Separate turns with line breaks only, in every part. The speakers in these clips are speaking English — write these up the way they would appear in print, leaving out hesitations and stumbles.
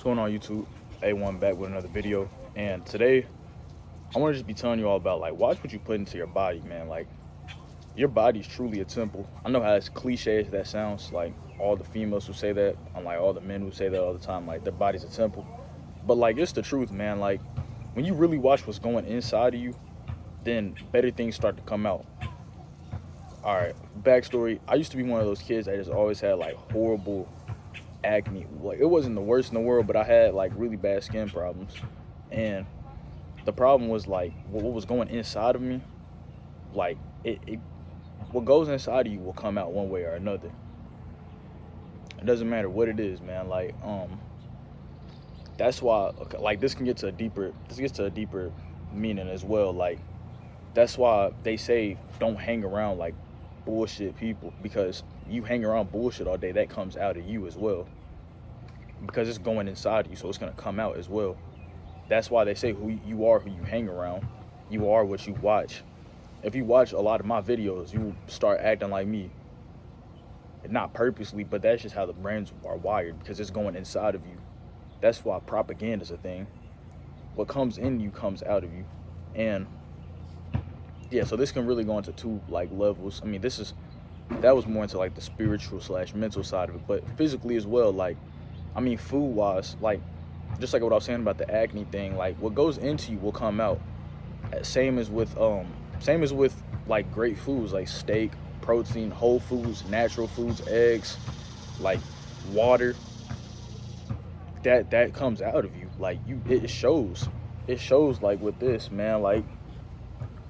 What's going on, YouTube? A1 back with another video. And today, I want to just be telling you all about, like, watch what you put into your body, man. Like, your body's truly a temple. I know how as cliche as that sounds, like, all the females who say that, unlike all the men who say that all the time, like, their body's a temple. But, like, it's the truth, man. Like, when you really watch what's going inside of you, then better things start to come out. All right, backstory. I used to be one of those kids that just always had, like, horrible acne. Like, it wasn't the worst in the world, but I had, like, really bad skin problems. And the problem was, like, what was going inside of me, like, it what goes inside of you will come out one way or another. It doesn't matter what it is, man. Like, that's why, okay, like, this gets to a deeper meaning as well. Like, that's why they say don't hang around, like, bullshit people, because you hang around bullshit all day, that comes out of you as well, because it's going inside of you, so it's going to come out as well. That's why they say who you hang around. You are what you watch. If you watch a lot of my videos, you start acting like me. Not purposely, but that's just how the brains are wired, because it's going inside of you. That's why propaganda is a thing. What comes in you comes out of you. And yeah, so this can really go into two, like, levels. I mean, that was more into, like, the spiritual / mental side of it, but physically as well. Like, I mean, food wise, like, just like what I was saying about the acne thing, like, what goes into you will come out. Same as with like great foods like steak, protein, whole foods, natural foods, eggs, like water. That comes out of you. Like, it shows. It shows, like, with this, man. Like,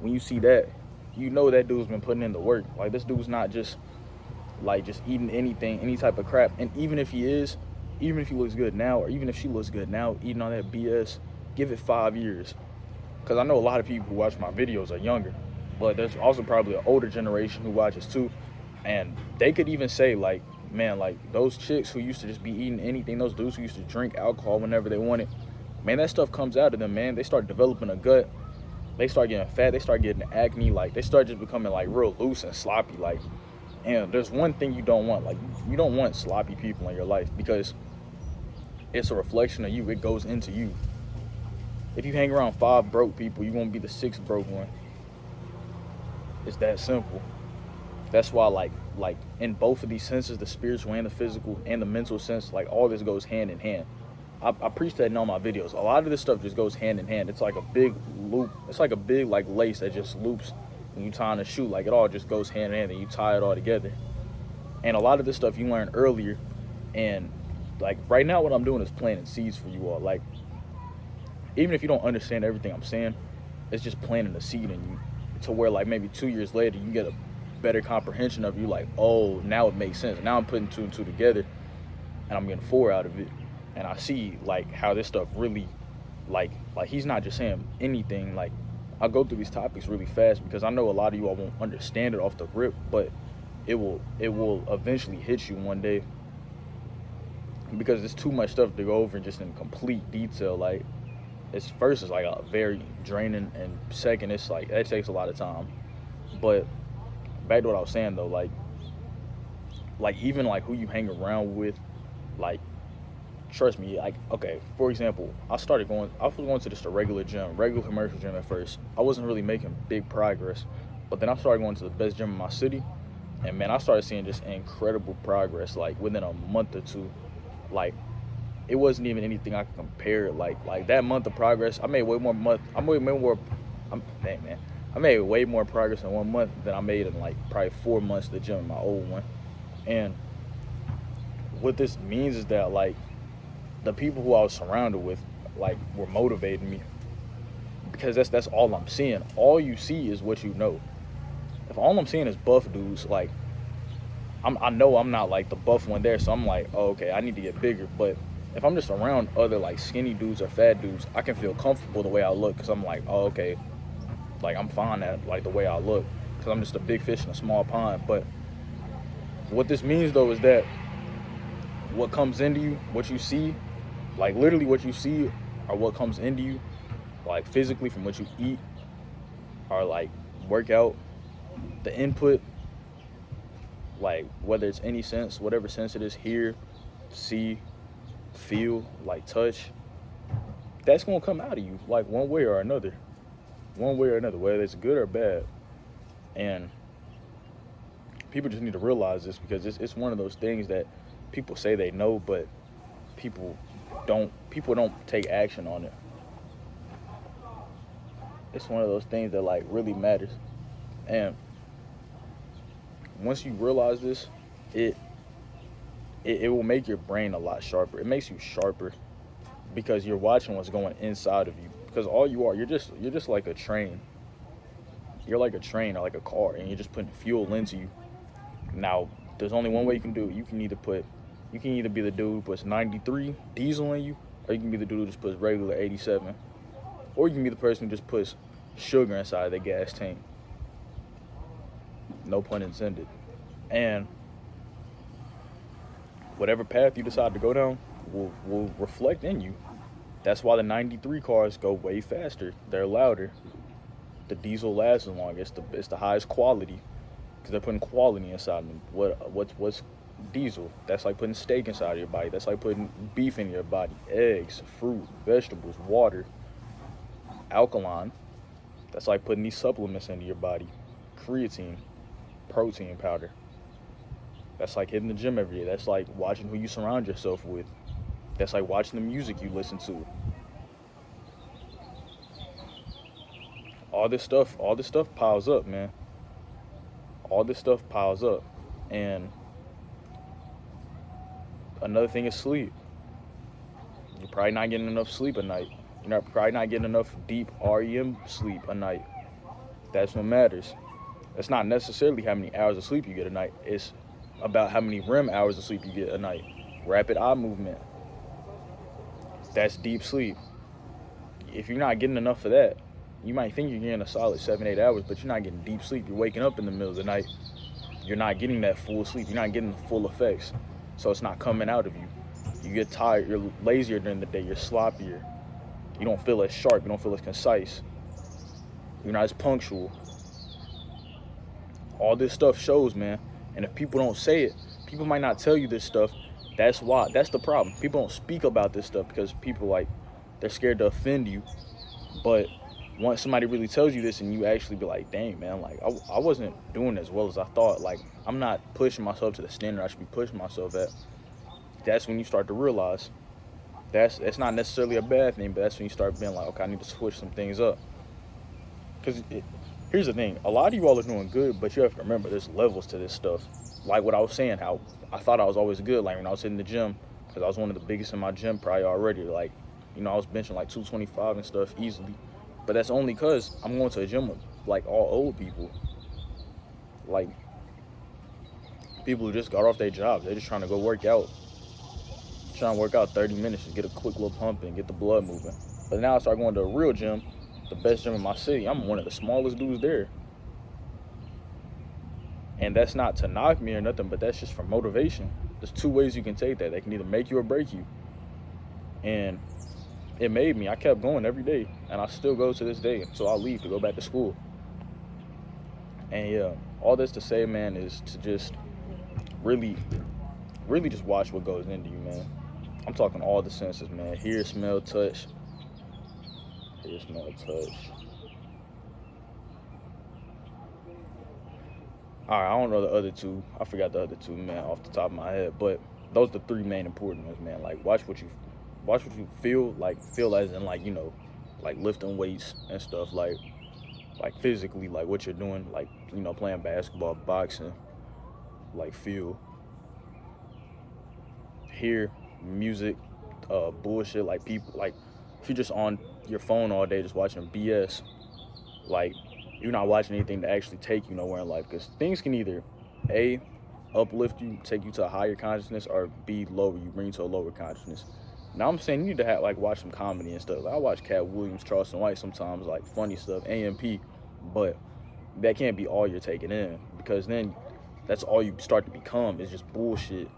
when you see that, you know that dude's been putting in the work. Like, this dude's not just, like, just eating anything, any type of crap. And even if he looks good now, or even if she looks good now, eating all that BS, give it 5 years. Because I know a lot of people who watch my videos are younger, but there's also probably an older generation who watches too, and they could even say, like, man, like, those chicks who used to just be eating anything, those dudes who used to drink alcohol whenever they wanted, man, that stuff comes out of them, man. They start developing a gut, they start getting fat, they start getting acne, like, they start just becoming, like, real loose and sloppy, like. And there's one thing you don't want, like, you don't want sloppy people in your life, because it's a reflection of you. It goes into you. If you hang around 5 broke people, you won't be the 6th broke one. It's that simple. That's why, like in both of these senses, the spiritual and the physical and the mental sense, like, all this goes hand in hand. I preach that in all my videos. A lot of this stuff just goes hand in hand. It's like a big loop. It's like a big, like, lace that just loops when you tie on a shoe. Like, it all just goes hand in hand, and you tie it all together. And a lot of this stuff you learned earlier. And, like, right now what I'm doing is planting seeds for you all. Like, even if you don't understand everything I'm saying, it's just planting a seed in you, to where, like, maybe 2 years later you get a better comprehension of you, like, oh, now it makes sense. Now I'm putting 2 and 2 together, and I'm getting 4 out of it. And I see, like, how this stuff really, like he's not just saying anything. Like, I go through these topics really fast because I know a lot of you all won't understand it off the rip, but it will eventually hit you one day, because there's too much stuff to go over just in complete detail. Like, it's first, it's like a very draining, and second, it's like that takes a lot of time. But back to what I was saying though, like even, like, who you hang around with, like, trust me, like, okay, for example, I was going to just a regular commercial gym at first. I wasn't really making big progress, but then I started going to the best gym in my city, and, man, I started seeing just incredible progress, like, within a month or two. Like, it wasn't even anything I could compare. Like that month of progress, I made way more progress in 1 month than I made in, like, probably 4 months at the gym in my old one. And what this means is that, like, the people who I was surrounded with, like, were motivating me, because that's all I'm seeing. All you see is what you know. If all I'm seeing is buff dudes, like, I know I'm not, like, the buff one there, so I'm like, oh, okay, I need to get bigger. But if I'm just around other, like, skinny dudes or fat dudes, I can feel comfortable the way I look, because I'm like, oh, okay, like, I'm fine at, like, the way I look, because I'm just a big fish in a small pond. But what this means though is that what comes into you, what you see, like, literally what you see, or what comes into you, like, physically from what you eat, or, like, workout, the input, like, whether it's any sense, whatever sense it is, hear, see, feel, like touch, that's gonna come out of you like one way or another. One way or another, whether it's good or bad. And people just need to realize this because it's one of those things that people say they know, but people don't take action on it. It's one of those things that like really matters. And once you realize this, it it will make your brain a lot sharper. It makes you sharper because you're watching what's going inside of you. Because all you are, you're just like a train. You're like a train or like a car, and you're just putting fuel into you. Now, there's only one way you can do it. You can either be the dude who puts 93 diesel in you, or you can be the dude who just puts regular 87, or you can be the person who just puts sugar inside the gas tank. No pun intended. And whatever path you decide to go down will reflect in you. That's why the 93 cars go way faster. They're louder. The diesel lasts longer. It's the highest quality because they're putting quality inside them. What's diesel? That's like putting steak inside of your body. That's like putting beef in your body. Eggs, fruit, vegetables, water, alkaline. That's like putting these supplements into your body. Creatine, protein powder. That's like hitting the gym every day. That's like watching who you surround yourself with. That's like watching the music you listen to. All this stuff piles up, man. All this stuff piles up. And another thing is sleep. You're probably not getting enough sleep at night. Probably not getting enough deep REM sleep a night. That's what matters. It's not necessarily how many hours of sleep you get a night. It's about how many REM hours of sleep you get a night. Rapid eye movement. That's deep sleep. If you're not getting enough of that, you might think you're getting a solid 7-8 hours, but you're not getting deep sleep. You're waking up in the middle of the night. You're not getting that full sleep. You're not getting the full effects. So it's not coming out of you. You get tired. You're lazier during the day. You're sloppier. You don't feel as sharp. You don't feel as concise. You're not as punctual. All this stuff shows, man. And if people don't say it, people might not tell you this stuff. That's why. That's the problem. People don't speak about this stuff because people they're scared to offend you. But once somebody really tells you this and you actually be like, dang, man, like I wasn't doing as well as I thought. Like I'm not pushing myself to the standard I should be pushing myself at. That's when you start to realize it's not necessarily a bad thing, but that's when you start being like, okay, I need to switch some things up. Because here's the thing. A lot of you all are doing good, but you have to remember there's levels to this stuff. Like what I was saying, how I thought I was always good, like when I was hitting the gym, because I was one of the biggest in my gym probably already. Like, I was benching like 225 and stuff easily. But that's only because I'm going to a gym with like all old people. Like people who just got off their jobs. They're just trying to go work out. Trying to work out 30 minutes to get a quick little pump and get the blood moving. But now I start going to a real gym, the best gym in my city. I'm one of the smallest dudes there. And that's not to knock me or nothing, but that's just for motivation. There's two ways you can take that. They can either make you or break you. And it made me. I kept going every day. And I still go to this day. So I'll leave to go back to school. And yeah, all this to say, man, is to just really just watch what goes into you, man. I'm talking all the senses, man. Hear, smell, touch. Hear, smell, touch. All right, I don't know the other two. I forgot the other two, man, off the top of my head. But those are the three main important ones, man. Like, watch what you feel. Like, feel as in, like, like lifting weights and stuff. Like physically, like what you're doing. Like, playing basketball, boxing. Like, feel. Hear, music, bullshit. Like, people, like, if you're just on your phone all day just watching BS, like, you're not watching anything to actually take you nowhere in life, because things can either A, uplift you, take you to a higher consciousness, or B, lower you, bring you to a lower consciousness. Now I'm saying you need to watch some comedy and stuff. I watch Cat Williams, Charleston White sometimes, like funny stuff, AMP, but that can't be all you're taking in, because then that's all you start to become is just bullshit.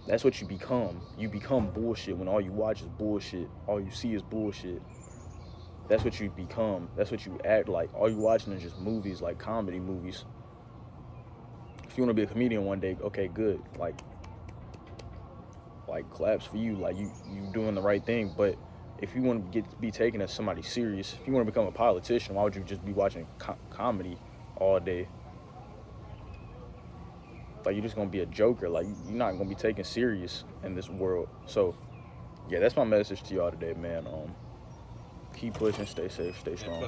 That's what you become. You become bullshit when all you watch is bullshit. All you see is bullshit. That's what you become. That's what you act like. All you watching is just movies, like comedy movies. If you want to be a comedian one day, okay, good. Like, like claps for you. Like you doing the right thing. But if you want to be taken as somebody serious, if you want to become a politician, why would you just be watching comedy all day? Like you're just gonna be a joker. Like you're not gonna be taken serious in this world. So yeah, that's my message to y'all today, man. Keep pushing, stay safe, stay strong.